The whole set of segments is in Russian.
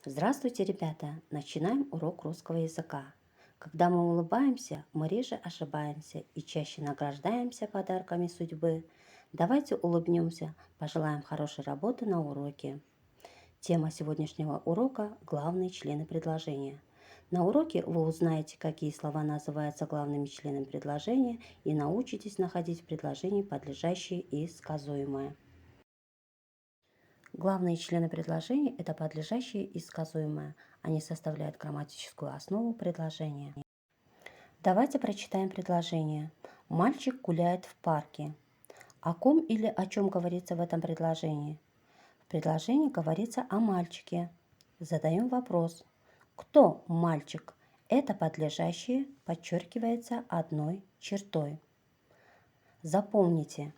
Здравствуйте, ребята! Начинаем урок русского языка. Когда мы улыбаемся, мы реже ошибаемся и чаще награждаемся подарками судьбы. Давайте улыбнемся, пожелаем хорошей работы на уроке. Тема сегодняшнего урока – главные члены предложения. На уроке вы узнаете, какие слова называются главными членами предложения и научитесь находить в предложении подлежащее и сказуемое. Главные члены предложения – это подлежащее и сказуемое. Они составляют грамматическую основу предложения. Давайте прочитаем предложение. Мальчик гуляет в парке. О ком или о чем говорится в этом предложении? В предложении говорится о мальчике. Задаем вопрос. Кто мальчик? Это подлежащее подчеркивается одной чертой. Запомните,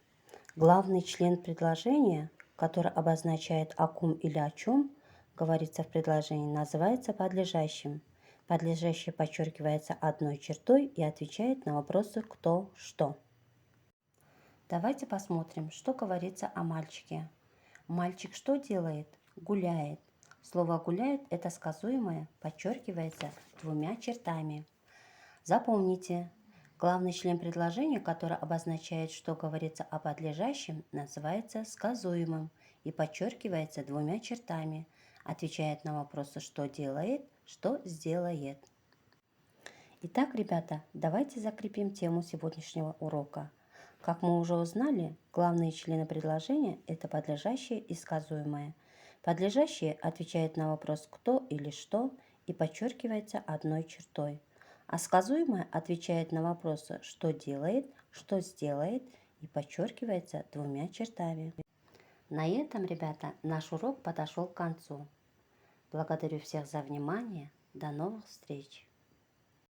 главный член предложения, который обозначает о ком или о чем говорится в предложении, называется подлежащим. Подлежащее подчеркивается одной чертой и отвечает на вопросы «кто», «что». Давайте посмотрим, что говорится о мальчике. Мальчик что делает? Гуляет. Слово «гуляет» – это сказуемое, подчеркивается двумя чертами. Запомните, главный член предложения, который обозначает, что говорится о подлежащем, называется сказуемым и подчеркивается двумя чертами. Отвечает на вопросы «что делает», «что сделает». Итак, ребята, давайте закрепим тему сегодняшнего урока. Как мы уже узнали, главные члены предложения – это подлежащее и сказуемое. Подлежащее отвечает на вопрос «кто» или «что» и подчеркивается одной чертой. А сказуемое отвечает на вопросы «что делает», «что сделает» и подчеркивается двумя чертами. На этом, ребята, наш урок подошел к концу. Благодарю всех за внимание. До новых встреч!